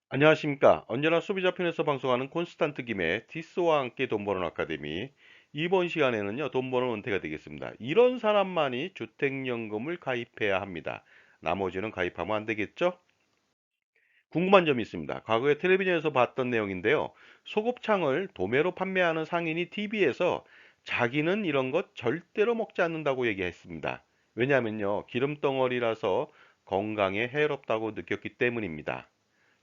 안녕하십니까. 언제나 소비자 편에서 방송하는 콘스탄트 김의 티스와 함께 돈 버는 아카데미. 이번 시간에는요, 돈 버는 은퇴가 되겠습니다. 이런 사람만이 주택연금을 가입해야 합니다. 나머지는 가입하면 안 되겠죠? 궁금한 점이 있습니다. 과거에 텔레비전에서 봤던 내용인데요. 소곱창을 도매로 판매하는 상인이 TV에서 자기는 이런 것 절대로 먹지 않는다고 얘기했습니다. 왜냐하면요, 기름덩어리라서 건강에 해롭다고 느꼈기 때문입니다.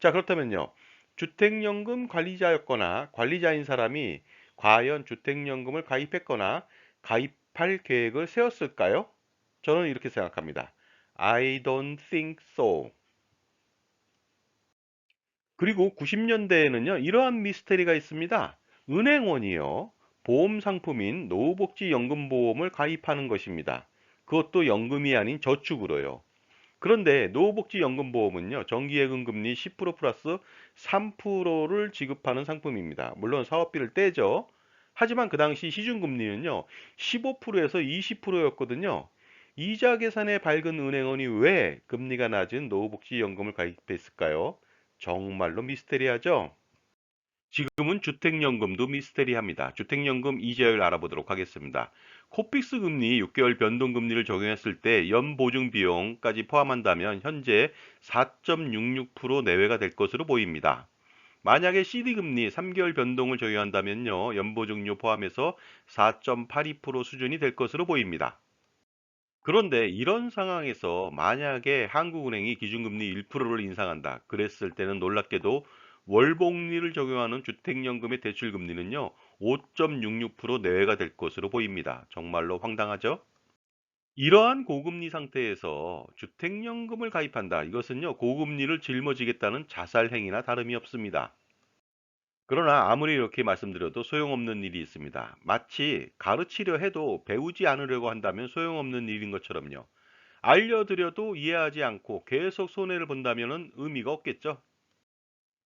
자, 그렇다면요. 주택연금 관리자였거나 관리자인 사람이 과연 주택연금을 가입했거나 가입할 계획을 세웠을까요? 저는 이렇게 생각합니다. I don't think so. 그리고 90년대에는요, 이러한 미스테리가 있습니다. 은행원이요, 보험 상품인 노후복지연금보험을 가입하는 것입니다. 그것도 연금이 아닌 저축으로요. 그런데 노후복지연금보험은요, 정기예금 금리 10% 플러스 3%를 지급하는 상품입니다. 물론 사업비를 떼죠. 하지만 그 당시 시중금리는요, 15%에서 20%였거든요. 이자 계산에 밝은 은행원이 왜 금리가 낮은 노후복지연금을 가입했을까요? 정말로 미스테리하죠? 지금은 주택연금도 미스테리합니다. 주택연금 이자율 알아보도록 하겠습니다. 코픽스 금리 6개월 변동금리를 적용했을 때 연보증 비용까지 포함한다면 현재 4.66% 내외가 될 것으로 보입니다. 만약에 CD금리 3개월 변동을 적용한다면요, 연보증료 포함해서 4.82% 수준이 될 것으로 보입니다. 그런데 이런 상황에서 만약에 한국은행이 기준금리 1%를 인상한다. 그랬을 때는 놀랍게도 월복리를 적용하는 주택연금의 대출금리는요, 5.66% 내외가 될 것으로 보입니다. 정말로 황당하죠? 이러한 고금리 상태에서 주택연금을 가입한다. 이것은요, 고금리를 짊어지겠다는 자살행위나 다름이 없습니다. 그러나 아무리 이렇게 말씀드려도 소용없는 일이 있습니다. 마치 가르치려 해도 배우지 않으려고 한다면 소용없는 일인 것처럼요. 알려드려도 이해하지 않고 계속 손해를 본다면 의미가 없겠죠.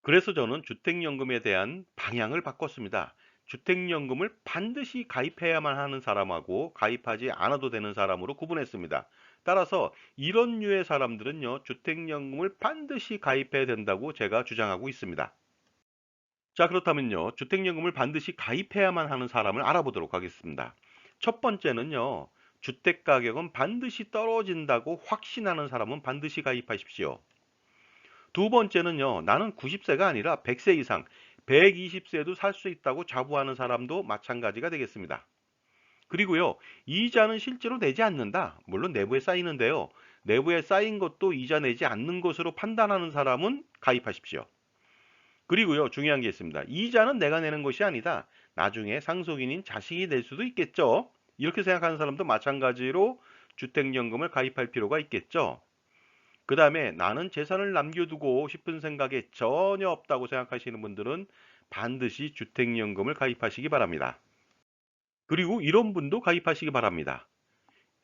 그래서 저는 주택연금에 대한 방향을 바꿨습니다. 주택연금을 반드시 가입해야만 하는 사람하고 가입하지 않아도 되는 사람으로 구분했습니다. 따라서 이런 류의 사람들은요, 주택연금을 반드시 가입해야 된다고 제가 주장하고 있습니다. 자, 그렇다면요, 주택연금을 반드시 가입해야만 하는 사람을 알아보도록 하겠습니다. 첫 번째는요, 주택 가격은 반드시 떨어진다고 확신하는 사람은 반드시 가입하십시오. 두 번째는요, 나는 90세가 아니라 100세 이상, 120세도 살 수 있다고 자부하는 사람도 마찬가지가 되겠습니다. 그리고요, 이자는 실제로 내지 않는다. 물론 내부에 쌓이는데요. 내부에 쌓인 것도 이자 내지 않는 것으로 판단하는 사람은 가입하십시오. 그리고요, 중요한 게 있습니다. 이자는 내가 내는 것이 아니다. 나중에 상속인인 자식이 낼 수도 있겠죠. 이렇게 생각하는 사람도 마찬가지로 주택연금을 가입할 필요가 있겠죠. 그 다음에 나는 재산을 남겨두고 싶은 생각에 전혀 없다고 생각하시는 분들은 반드시 주택연금을 가입하시기 바랍니다. 그리고 이런 분도 가입하시기 바랍니다.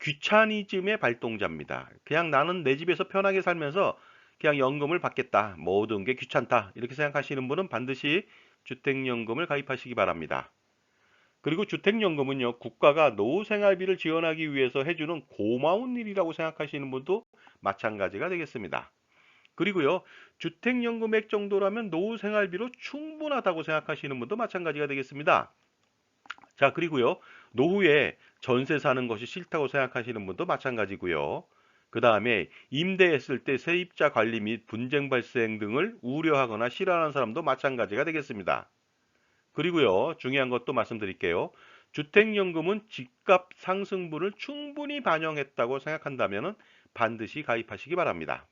귀차니즘의 발동자입니다. 그냥 나는 내 집에서 편하게 살면서 그냥 연금을 받겠다. 모든 게 귀찮다. 이렇게 생각하시는 분은 반드시 주택연금을 가입하시기 바랍니다. 그리고 주택연금은요, 국가가 노후 생활비를 지원하기 위해서 해주는 고마운 일이라고 생각하시는 분도 마찬가지가 되겠습니다. 그리고요, 주택연금액 정도라면 노후 생활비로 충분하다고 생각하시는 분도 마찬가지가 되겠습니다. 자, 그리고요, 노후에 전세 사는 것이 싫다고 생각하시는 분도 마찬가지고요. 그 다음에 임대했을 때 세입자 관리 및 분쟁 발생 등을 우려하거나 싫어하는 사람도 마찬가지가 되겠습니다. 그리고요, 중요한 것도 말씀드릴게요. 주택연금은 집값 상승분을 충분히 반영했다고 생각한다면 반드시 가입하시기 바랍니다.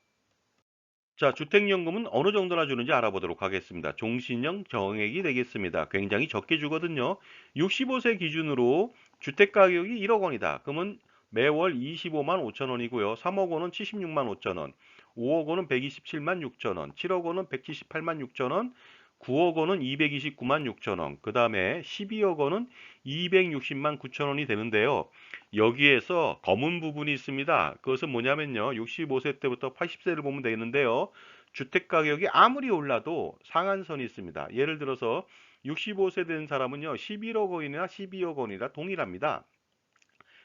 자, 주택연금은 어느 정도나 주는지 알아보도록 하겠습니다. 종신형 정액이 되겠습니다. 굉장히 적게 주거든요. 65세 기준으로 주택 가격이 1억 원이다. 그러면 매월 25만 5천 원이고요. 3억 원은 76만 5천 원, 5억 원은 127만 6천 원, 7억 원은 178만 6천 원, 9억 원은 229만 6천 원, 그 다음에 12억 원은 260만 9천 원이 되는데요. 여기에서 검은 부분이 있습니다. 그것은 뭐냐면요. 65세 때부터 80세를 보면 되는데요. 주택 가격이 아무리 올라도 상한선이 있습니다. 예를 들어서 65세 된 사람은요. 11억 원이나 12억 원이나 동일합니다.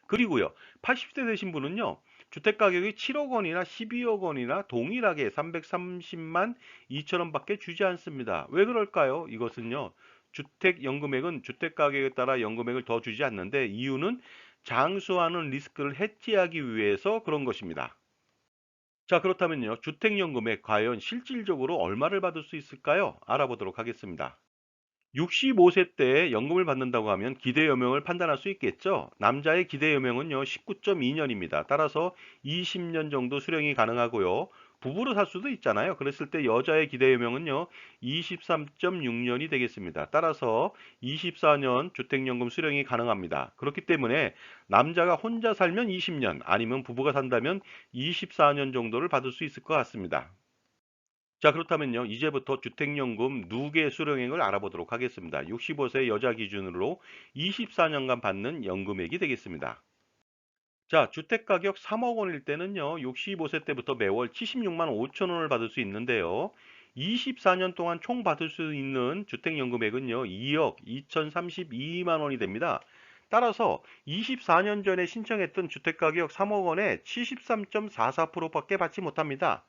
그리고요. 80세 되신 분은요. 주택 가격이 7억 원이나 12억 원이나 동일하게 330만 2천 원밖에 주지 않습니다. 왜 그럴까요? 이것은요. 주택 연금액은 주택 가격에 따라 연금액을 더 주지 않는데 이유는 장수하는 리스크를 해지하기 위해서 그런 것입니다. 자, 그렇다면요. 주택연금에 과연 실질적으로 얼마를 받을 수 있을까요? 알아보도록 하겠습니다. 65세 때 연금을 받는다고 하면 기대 여명을 판단할 수 있겠죠. 남자의 기대 여명은요 19.2년입니다. 따라서 20년 정도 수령이 가능하고요. 부부로 살 수도 있잖아요. 그랬을 때 여자의 기대 여명은요 23.6년이 되겠습니다. 따라서 24년 주택연금 수령이 가능합니다. 그렇기 때문에 남자가 혼자 살면 20년, 아니면 부부가 산다면 24년 정도를 받을 수 있을 것 같습니다. 자, 그렇다면요. 이제부터 주택연금 누계 수령액을 알아보도록 하겠습니다. 65세 여자 기준으로 24년간 받는 연금액이 되겠습니다. 자, 주택가격 3억 원일 때는요. 65세 때부터 매월 76만 5천 원을 받을 수 있는데요. 24년 동안 총 받을 수 있는 주택연금액은요. 2억 2,032만 원이 됩니다. 따라서 24년 전에 신청했던 주택가격 3억 원에 73.44%밖에 받지 못합니다.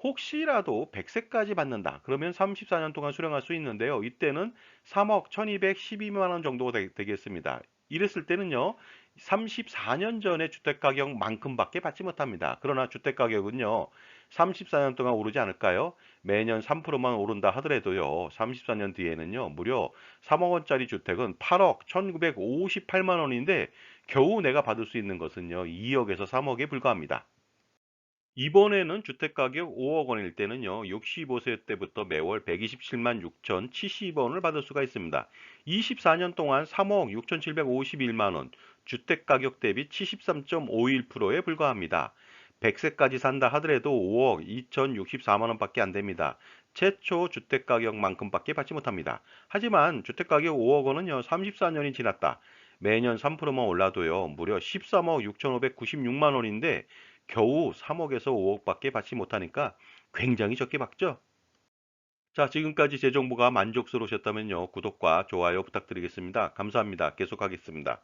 혹시라도 100세까지 받는다. 그러면 34년 동안 수령할 수 있는데요. 이때는 3억 1212만 원 정도가 되겠습니다. 이랬을 때는요. 34년 전에 주택가격만큼밖에 받지 못합니다. 그러나 주택가격은요. 34년 동안 오르지 않을까요? 매년 3%만 오른다 하더라도요. 34년 뒤에는요. 무려 3억 원짜리 주택은 8억 1958만 원인데 겨우 내가 받을 수 있는 것은요. 2억에서 3억에 불과합니다. 이번에는 주택가격 5억 원일 때는요, 65세 때부터 매월 127만 6,070원을 받을 수가 있습니다. 24년 동안 3억 6,751만 원, 주택가격 대비 73.51%에 불과합니다. 100세까지 산다 하더라도 5억 2,064만 원밖에 안 됩니다. 최초 주택가격만큼밖에 받지 못합니다. 하지만 주택가격 5억 원은요, 34년이 지났다. 매년 3%만 올라도요, 무려 13억 6,596만 원인데 겨우 3억에서 5억밖에 받지 못하니까 굉장히 적게 받죠. 자, 지금까지 제 정보가 만족스러우셨다면요. 구독과 좋아요 부탁드리겠습니다. 감사합니다. 계속하겠습니다.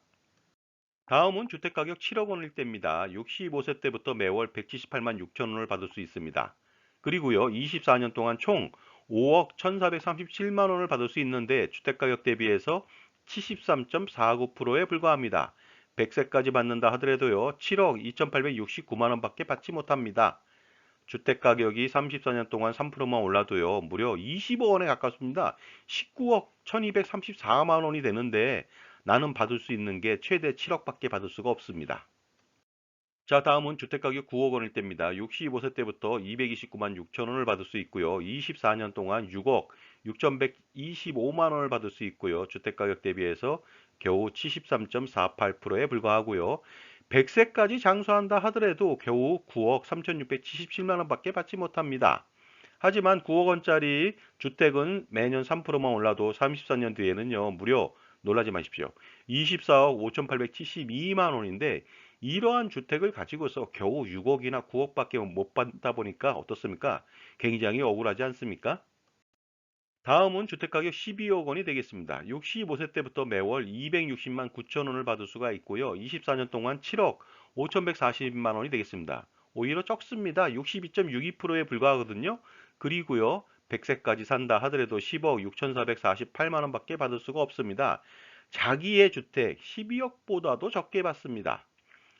다음은 주택가격 7억 원일 때입니다. 65세 때부터 매월 178만 6천 원을 받을 수 있습니다. 그리고요. 24년 동안 총 5억 1,437만 원을 받을 수 있는데 주택가격 대비해서 73.49%에 불과합니다. 100세까지 받는다 하더라도요. 7억 2,869만 원밖에 받지 못합니다. 주택가격이 34년 동안 3%만 올라도요. 무려 25원에 가깝습니다. 19억 1,234만 원이 되는데 나는 받을 수 있는 게 최대 7억밖에 받을 수가 없습니다. 자, 다음은 주택가격 9억 원일 때입니다. 65세 때부터 229만 6천 원을 받을 수 있고요. 24년 동안 6억 6,125만 원을 받을 수 있고요. 주택가격 대비해서 겨우 73.48%에 불과하고요. 100세까지 장수한다 하더라도 겨우 9억 3,677만 원밖에 받지 못합니다. 하지만 9억 원짜리 주택은 매년 3%만 올라도 34년 뒤에는요, 무려 놀라지 마십시오. 24억 5,872만 원인데 이러한 주택을 가지고서 겨우 6억이나 9억밖에 못 받다 보니까 어떻습니까? 굉장히 억울하지 않습니까? 다음은 주택가격 12억 원이 되겠습니다. 65세 때부터 매월 260만 9천 원을 받을 수가 있고요. 24년 동안 7억 5,140만 원이 되겠습니다. 오히려 적습니다. 62.62%에 불과하거든요. 그리고요. 100세까지 산다 하더라도 10억 6,448만 원밖에 받을 수가 없습니다. 자기의 주택 12억보다도 적게 받습니다.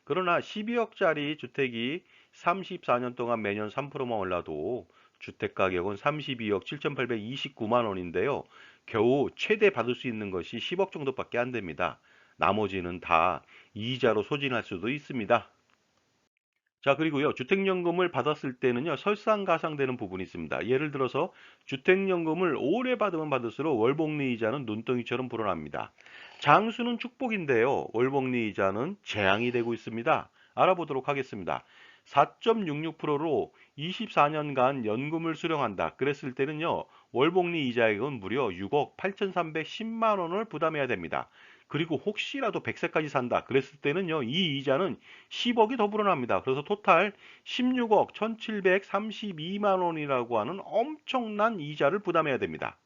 그러나 12억짜리 주택이 34년 동안 매년 3%만 올라도 주택 가격은 32억 7,829만 원인데요. 겨우 최대 받을 수 있는 것이 10억 정도밖에 안 됩니다. 나머지는 다 이자로 소진할 수도 있습니다. 자, 그리고요. 주택연금을 받았을 때는요. 설상가상되는 부분이 있습니다. 예를 들어서 주택연금을 오래 받으면 받을수록 월복리 이자는 눈덩이처럼 불어납니다. 장수는 축복인데요. 월복리 이자는 재앙이 되고 있습니다. 알아보도록 하겠습니다. 4.66%로 24년간 연금을 수령한다. 그랬을 때는요. 월복리 이자액은 무려 6억 8,310만 원을 부담해야 됩니다. 그리고 혹시라도 100세까지 산다. 그랬을 때는요. 이 이자는 10억이 더 불어납니다. 그래서 토탈 16억 1,732만 원이라고 하는 엄청난 이자를 부담해야 됩니다.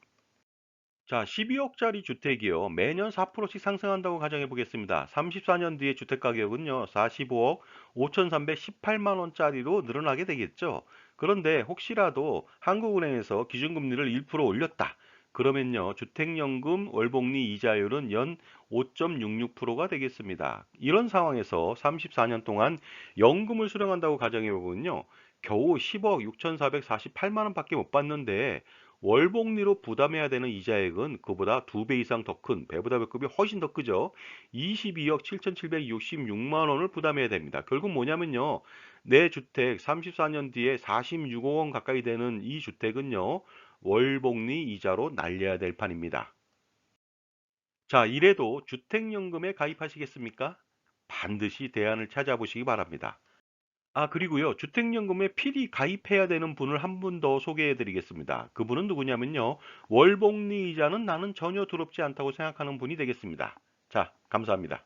자, 12억짜리 주택이요. 매년 4%씩 상승한다고 가정해 보겠습니다. 34년 뒤에 주택 가격은요, 45억 5,318만 원짜리로 늘어나게 되겠죠. 그런데 혹시라도 한국은행에서 기준금리를 1% 올렸다. 그러면요, 주택연금 월복리 이자율은 연 5.66%가 되겠습니다. 이런 상황에서 34년 동안 연금을 수령한다고 가정해 보면요, 겨우 10억 6,448만 원밖에 못 받는데 월복리로 부담해야 되는 이자액은 그보다 2배 이상 더 큰 배부담 배급이 훨씬 더 크죠. 22억 7,766만 원을 부담해야 됩니다. 결국 뭐냐면요. 내 주택 34년 뒤에 46억 원 가까이 되는 이 주택은요. 월복리 이자로 날려야 될 판입니다. 자, 이래도 주택연금에 가입하시겠습니까? 반드시 대안을 찾아보시기 바랍니다. 아, 그리고요, 주택연금에 필히 가입해야 되는 분을 한 분 더 소개해 드리겠습니다. 그분은 누구냐면요, 월복리 이자는 나는 전혀 두렵지 않다고 생각하는 분이 되겠습니다. 자, 감사합니다.